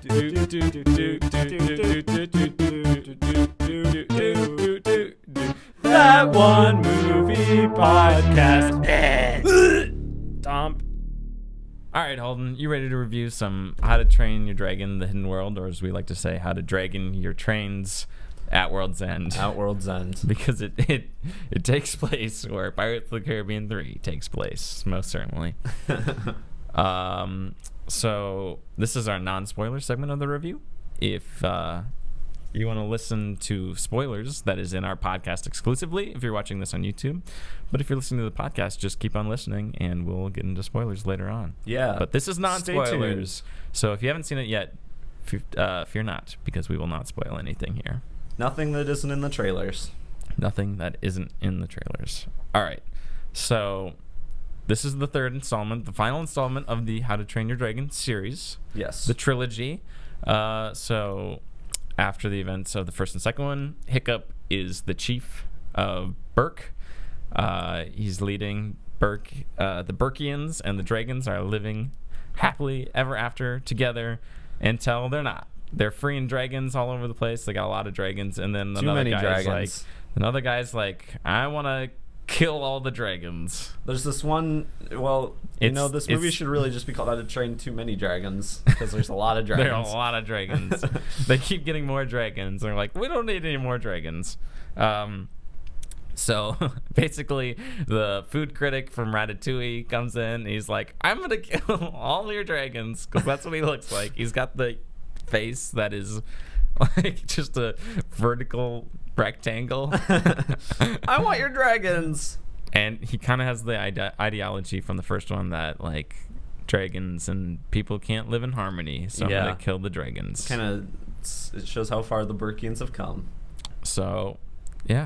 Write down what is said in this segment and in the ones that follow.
That One Movie Podcast. Dump. All right, Holden, you ready to review some How to Train Your Dragon: The Hidden World, or as we like to say, How to Dragon Your Trains at World's End? At World's End. Because it takes place where Pirates of the Caribbean 3 takes place, most certainly. So this is our non-spoiler segment of the review. If you want to listen to spoilers, that is in our podcast exclusively if you're watching this on YouTube. But if you're listening to the podcast, just keep on listening and we'll get into spoilers later on. Yeah. But this is non-spoilers. So if you haven't seen it yet, fear not, because we will not spoil anything here. Nothing that isn't in the trailers. Nothing that isn't in the trailers. All right. So this is the third installment, the final installment of the How to Train Your Dragon series. Yes. The trilogy. So after the events of the first and second one, Hiccup is the chief of Berk. He's leading Berk. The Berkians and the dragons are living happily ever after together until they're not. They're freeing dragons all over the place. They got a lot of dragons, and then another guy's like, I want to kill all the dragons. There's this one. Well, this movie should really just be called How to Train Too Many Dragons, because there's a lot of dragons. There are a lot of dragons. They keep getting more dragons. They're like, we don't need any more dragons. So basically, the food critic from Ratatouille comes in. He's like, I'm gonna kill all your dragons, because that's what he looks like. He's got the face that is like just a vertical rectangle. I want your dragons. And he kind of has the ideology from the first one that like dragons and people can't live in harmony, so I'm gonna kill the dragons. It shows how far the Burkians have come. So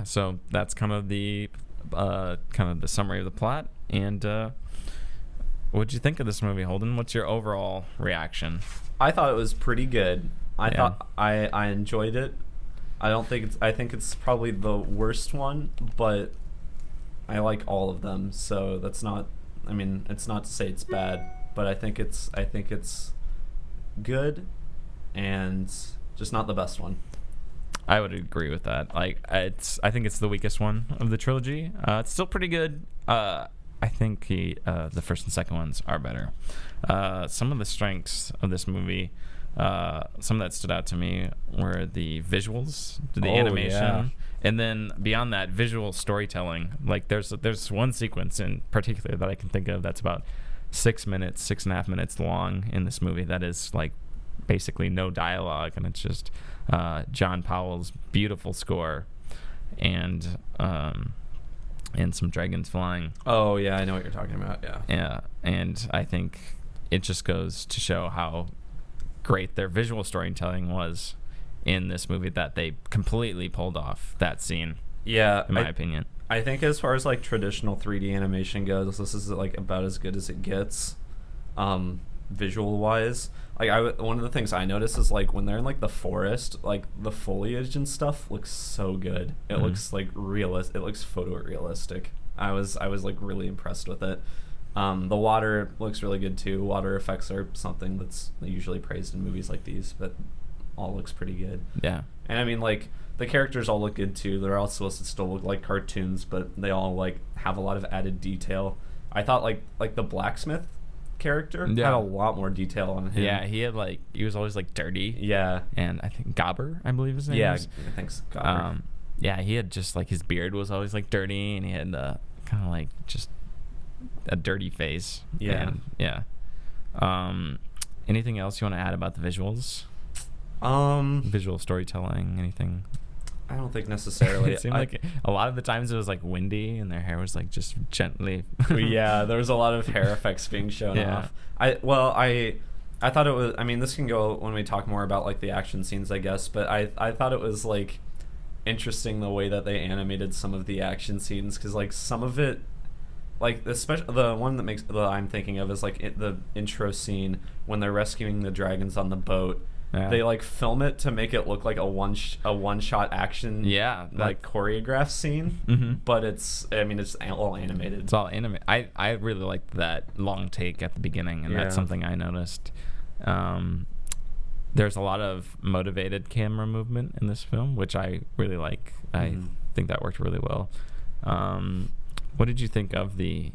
so that's kind of the summary of the plot. And what'd you think of this movie, Holden? What's your overall reaction? I thought it was pretty good. I enjoyed it. I think it's probably the worst one, but I like all of them. So that's not. I mean, it's not to say it's bad, but I think it's good, and just not the best one. I would agree with that. I think it's the weakest one of the trilogy. It's still pretty good. I think the first and second ones are better. Some of the strengths of this movie, some that stood out to me, were the visuals, the animation, and then beyond that, visual storytelling. Like there's one sequence in particular that I can think of that's about 6.5 minutes long in this movie that is like basically no dialogue, and it's just John Powell's beautiful score and some dragons flying. Oh yeah, I know what you're talking about. Yeah, and I think it just goes to show how great their visual storytelling was in this movie, that they completely pulled off that scene. Yeah, in my opinion. I think as far as like traditional 3D animation goes, this is like about as good as it gets, visual wise. Like one of the things I noticed is like when they're in like the forest, like the foliage and stuff looks so good. It looks like realist. It looks photorealistic. I was like really impressed with it. The water looks really good too. Water effects are something that's usually praised in movies like these, but all looks pretty good. Yeah. And I mean, like, the characters all look good too. They're all supposed to still look like cartoons, but they all like have a lot of added detail. I thought like the blacksmith character had a lot more detail on him. Yeah, he was always like dirty. Yeah. And I think Gobber, I believe his name is. I think so. Gobber. Yeah, he had just like his beard was always like dirty, and he had kind of like just a dirty face. Yeah. And, anything else you want to add about the visuals? Visual storytelling, anything? I don't think necessarily. It seemed like a lot of the times it was like windy and their hair was like just gently. Yeah, there was a lot of hair effects being shown off. I thought it was. I mean, this can go when we talk more about like the action scenes, I guess. But I thought it was like interesting the way that they animated some of the action scenes, because like some of it, like especially the one that I'm thinking of is like the intro scene when they're rescuing the dragons on the boat. Yeah. They like film it to make it look like a one shot action like choreographed scene, but it's all animated. It's all animated. I really liked that long take at the beginning, and that's something I noticed. there's a lot of motivated camera movement in this film, which I really like. I think that worked really well. What did you think of the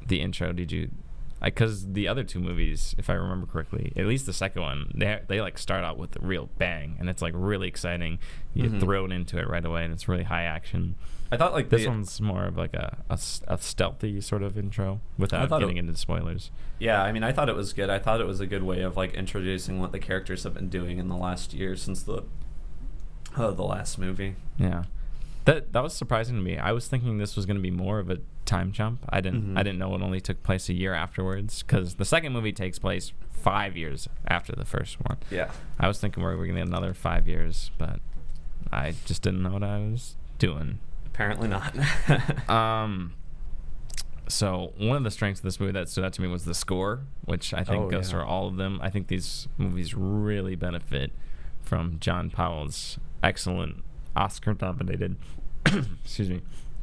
intro? Did you, because the other two movies, if I remember correctly, at least the second one, they like start out with a real bang, and it's like really exciting. You get thrown into it right away, and it's really high action. I thought like this one's more of like a stealthy sort of intro without getting into spoilers. Yeah, I mean, I thought it was good. I thought it was a good way of like introducing what the characters have been doing in the last year since the last movie. Yeah. That was surprising to me. I was thinking this was going to be more of a time jump. I didn't know it only took place a year afterwards, because the second movie takes place 5 years after the first one. Yeah. I was thinking we were going to get another 5 years, but I just didn't know what I was doing. Apparently not. So one of the strengths of this movie that stood out to me was the score, which I think goes for all of them. I think these movies really benefit from John Powell's excellent Oscar-nominated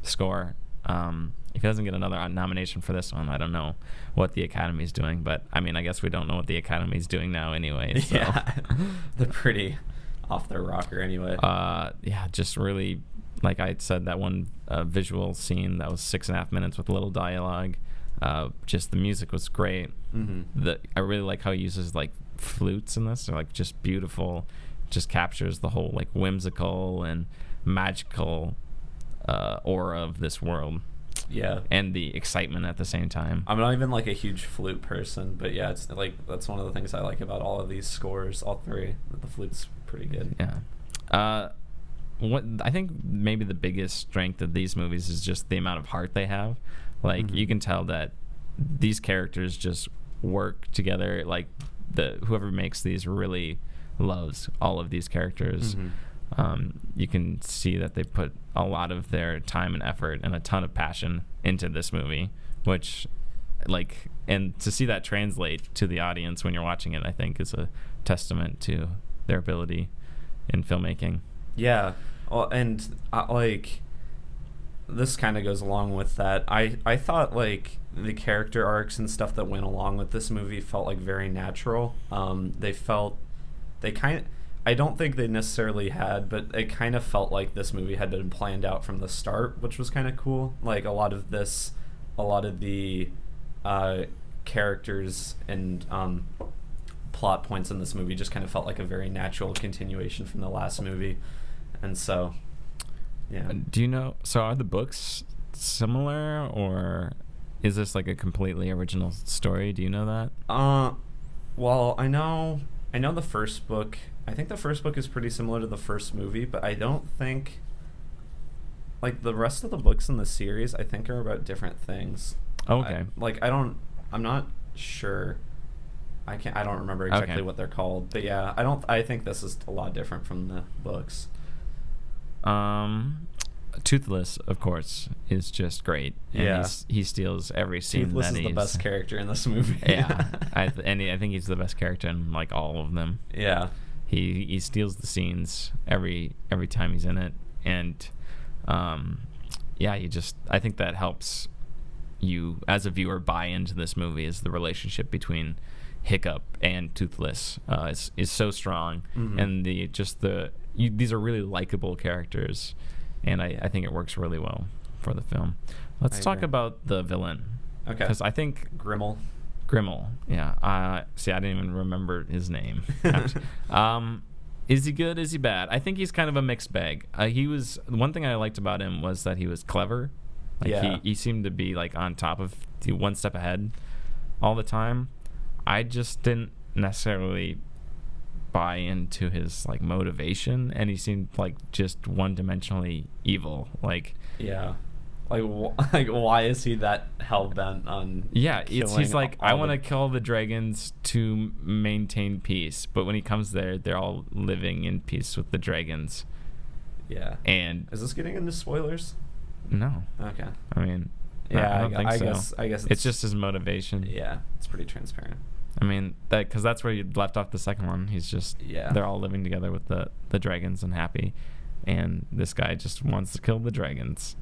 score. If he doesn't get another nomination for this one, I don't know what the Academy's doing. But, I mean, I guess we don't know what the Academy's doing now anyway. So. Yeah, they're pretty off their rocker anyway. Yeah, just really, like I said, that one visual scene that was 6.5 minutes with little dialogue. Just the music was great. I really like how he uses, like, flutes in this. They're, like, just beautiful. Just captures the whole like whimsical and magical aura of this world. Yeah, and the excitement at the same time. I'm not even like a huge flute person, but yeah, it's like that's one of the things I like about all of these scores, all three. The flute's pretty good. Yeah. What I think maybe the biggest strength of these movies is just the amount of heart they have. Like you can tell that these characters just work together. Like whoever makes these really loves all of these characters. You can see that they put a lot of their time and effort and a ton of passion into this movie, which and to see that translate to the audience when you're watching it, I think is a testament to their ability in filmmaking. Yeah. Well, and this kind of goes along with that. I thought like the character arcs and stuff that went along with this movie felt like very natural. I don't think they necessarily had, but it kind of felt like this movie had been planned out from the start, which was kind of cool. Like a lot of the characters and plot points in this movie just kind of felt like a very natural continuation from the last movie. And so, yeah. Do you know, so are the books similar, or is this like a completely original story? Do you know that? Well, I know the first book. I think the first book is pretty similar to the first movie, but I don't think like the rest of the books in the series I think are about different things. Okay. I'm not sure. I don't remember exactly what they're called, but yeah, I think this is a lot different from the books. Toothless, of course, is just great. And yeah, he steals every scene. Toothless is the best character in this movie. Yeah, I think he's the best character in like all of them. Yeah, he steals the scenes every time he's in it, and I think that helps you as a viewer buy into this movie. Is the relationship between Hiccup and Toothless is so strong, and these are really likable characters. And I think it works really well for the film. Let's talk about the villain. Okay. Because I think Grimmel, yeah. See, I didn't even remember his name. Is he good? Is he bad? I think he's kind of a mixed bag. One thing I liked about him was that he was clever. He seemed to be like on top of one step ahead all the time. I just didn't necessarily buy into his like motivation, and he seemed like just one-dimensionally evil. Why is he that hell-bent on he's like, I want to kill the dragons to maintain peace, but when he comes there, they're all living in peace with the dragons. Yeah. And is this getting into spoilers? No. Okay. I mean, yeah, I don't think so. I guess it's just his motivation. Yeah, it's pretty transparent. I mean, because that's where you left off the second one. He's just, they're all living together with the dragons and happy. And this guy just wants to kill the dragons.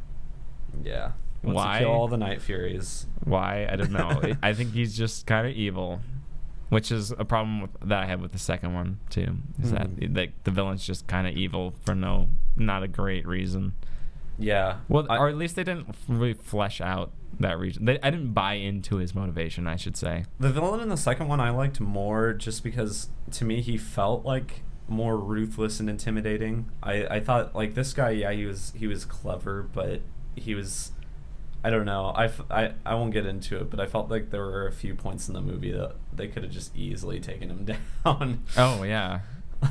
Yeah. Why? To kill all the Night Furies. Why? I don't know. I think he's just kind of evil. which is a problem that I had with the second one too. Is that like the villain's just kind of evil for not a great reason. Yeah. Well, or at least they didn't really flesh out that reason. I didn't buy into his motivation, I should say. The villain in the second one I liked more just because, to me, he felt like more ruthless and intimidating. I thought, like, this guy, yeah, he was clever, but he was... I don't know. I won't get into it, but I felt like there were a few points in the movie that they could have just easily taken him down. Oh, yeah.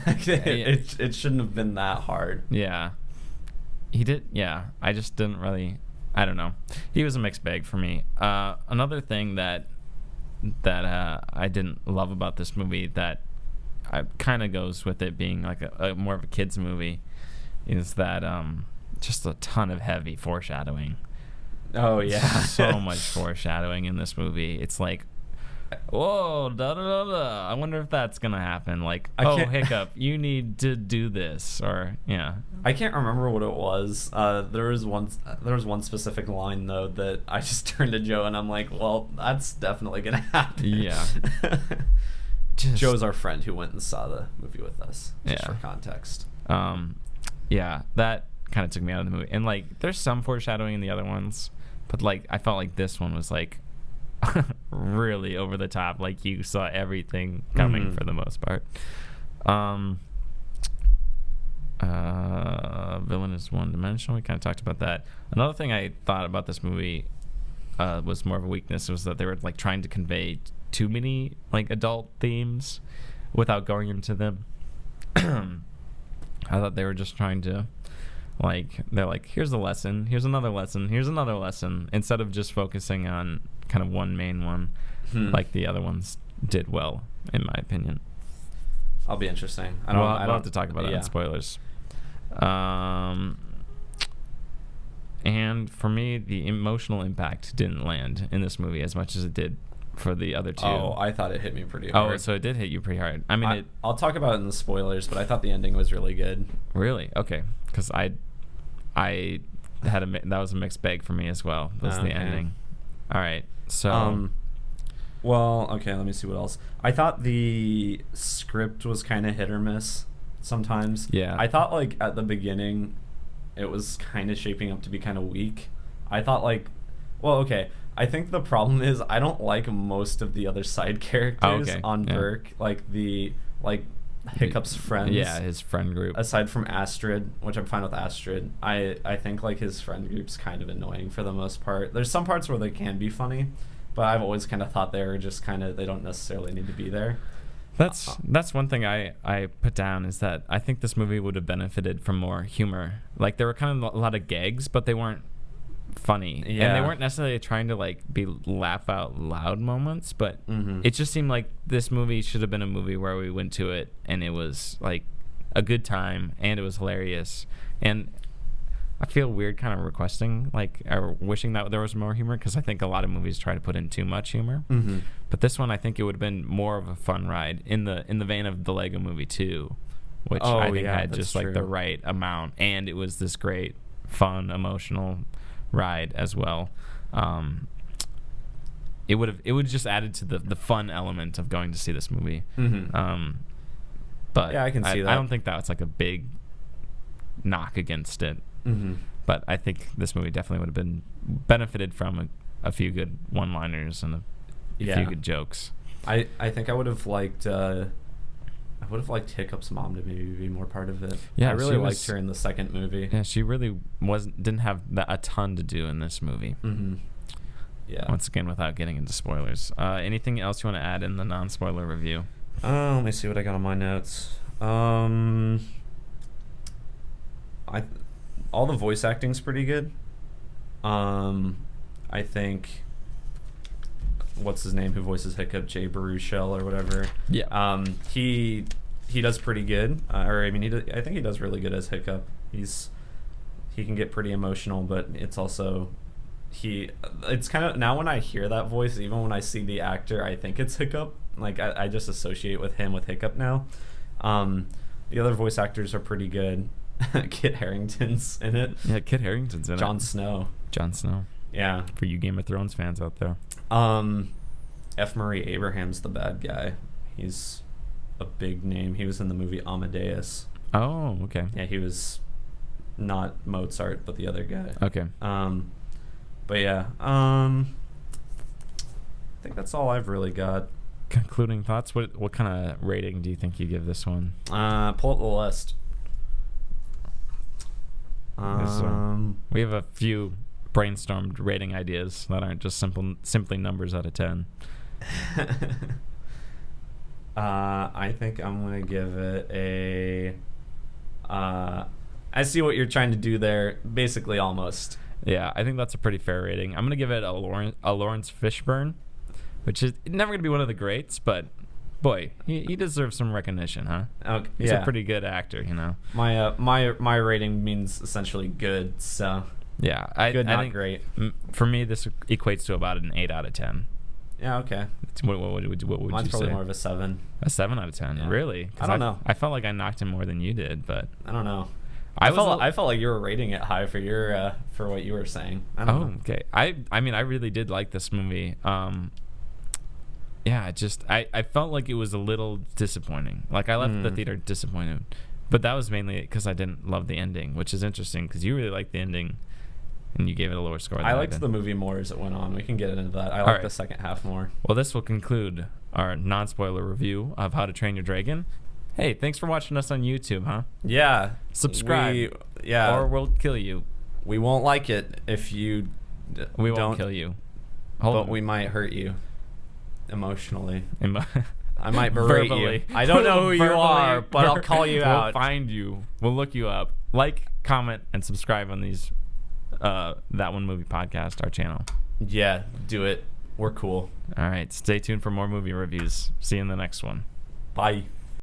Like, it shouldn't have been that hard. Yeah. He did, yeah. I just didn't really... I don't know. He was a mixed bag for me. Another thing that I didn't love about this movie that kind of goes with it being like a more of a kids movie is that just a ton of heavy foreshadowing. Oh yeah. So much foreshadowing in this movie. It's like, whoa, da da da da. I wonder if that's gonna happen. Like, Hiccup, you need to do this, or yeah. I can't remember what it was. There was one specific line though that I just turned to Joe and I'm like, well, that's definitely gonna happen. Yeah. Joe's our friend who went and saw the movie with us. Just for context. Yeah, that kind of took me out of the movie. And like, there's some foreshadowing in the other ones, but like, I felt like this one was like really over the top. Like, you saw everything coming for the most part. Villain is one-dimensional. We kind of talked about that. Another thing I thought about this movie was more of a weakness was that they were like trying to convey too many like adult themes without going into them. I thought they were just trying to they're like, here's a lesson, here's another lesson, here's another lesson, instead of just focusing on kind of one main one like the other ones did well, in my opinion. I'll be interesting. I don't have to talk about it in spoilers. And for me, the emotional impact didn't land in this movie as much as it did for the other two. Oh, I thought it hit me pretty hard. Oh, so it did hit you pretty hard. I mean, I'll talk about it in the spoilers, but I thought the ending was really good. Really? Okay. Because I had that was a mixed bag for me as well. Was the ending. All right. So. Well, okay. Let me see what else. I thought the script was kind of hit or miss sometimes. Yeah. I thought like at the beginning, it was kind of shaping up to be kind of weak. I thought like, well, okay. I think the problem is I don't like most of the other side characters on Burke, like Hiccup's friends. Yeah, his friend group. Aside from Astrid, which I'm fine with Astrid, I think like his friend group's kind of annoying for the most part. There's some parts where they can be funny, but I've always kind of thought they're just kind of, they don't necessarily need to be there. That's one thing I put down is that I think this movie would have benefited from more humor. Like, there were kind of a lot of gags, but they weren't funny. Yeah. And they weren't necessarily trying to like be laugh out loud moments, but it just seemed like this movie should have been a movie where we went to it and it was like a good time and it was hilarious. And I feel weird kind of requesting like or wishing that there was more humor, because I think a lot of movies try to put in too much humor. But this one, I think it would have been more of a fun ride in the vein of the Lego Movie 2, which I think had just like the right amount, and it was this great fun emotional ride as well. It would just added to the fun element of going to see this movie. But yeah, I can see that. I don't think that was like a big knock against it. But I think this movie definitely would have been benefited from a few good one-liners and a few good jokes. I think I would have liked Hiccup's mom to maybe be more part of it. Yeah, I really liked her in the second movie. Yeah, she really didn't have a ton to do in this movie. Yeah. Once again, without getting into spoilers. Anything else you want to add in the non-spoiler review? Let me see what I got on my notes. All the voice acting's pretty good. I think what's his name who voices Hiccup, Jay Baruchel or whatever. Yeah. He does pretty good. I think he does really good as Hiccup. He can get pretty emotional, but it's also it's kind of, now when I hear that voice, even when I see the actor, I think it's Hiccup. Like I just associate with Hiccup now. The other voice actors are pretty good. Kit Harington's in it. Yeah, Kit Harington's in it. Jon Snow. Yeah. For you Game of Thrones fans out there. F. Murray Abraham's the bad guy. He's a big name. He was in the movie Amadeus. Oh, okay. Yeah, he was not Mozart, but the other guy. Okay. But yeah, I think that's all I've really got. Concluding thoughts. What kind of rating do you think you give this one? Pull up the list. We have a few brainstormed rating ideas that aren't just simply numbers out of 10. I think I'm gonna give it a. I see what you're trying to do there. Basically, almost. Yeah, I think that's a pretty fair rating. I'm gonna give it a Lawrence Fishburne, which is never gonna be one of the greats, but boy, he deserves some recognition, huh? Okay, He's a pretty good actor, My rating means essentially good. So yeah, good, I not think great. For me, this equates to about an 8 out of 10. Yeah, okay. What would Mine's you probably say? more of a 7. A 7 out of 10, Yeah. really? I don't know. I felt like I knocked him more than you did, but I don't know. I felt like you were rating it high for your for what you were saying. I don't know. Okay. I mean, I really did like this movie. Yeah, I felt like it was a little disappointing. Like I left the theater disappointed, but that was mainly because I didn't love the ending, which is interesting because you really liked the ending, and you gave it a lower score. I liked the movie more as it went on. We can get into that. I like the second half more. Well, this will conclude our non-spoiler review of How to Train Your Dragon. Hey, thanks for watching us on YouTube, huh? Yeah. Subscribe. Or we'll kill you. We won't like it if you We don't won't kill you. But we might hurt you emotionally. I might Verbally. berate you. I don't know who you are, but I'll call you out. We'll find you. We'll look you up. Like, comment, and subscribe on these That One Movie Podcast, our channel. Yeah, do it. We're cool. All right. Stay tuned for more movie reviews. See you in the next one. Bye.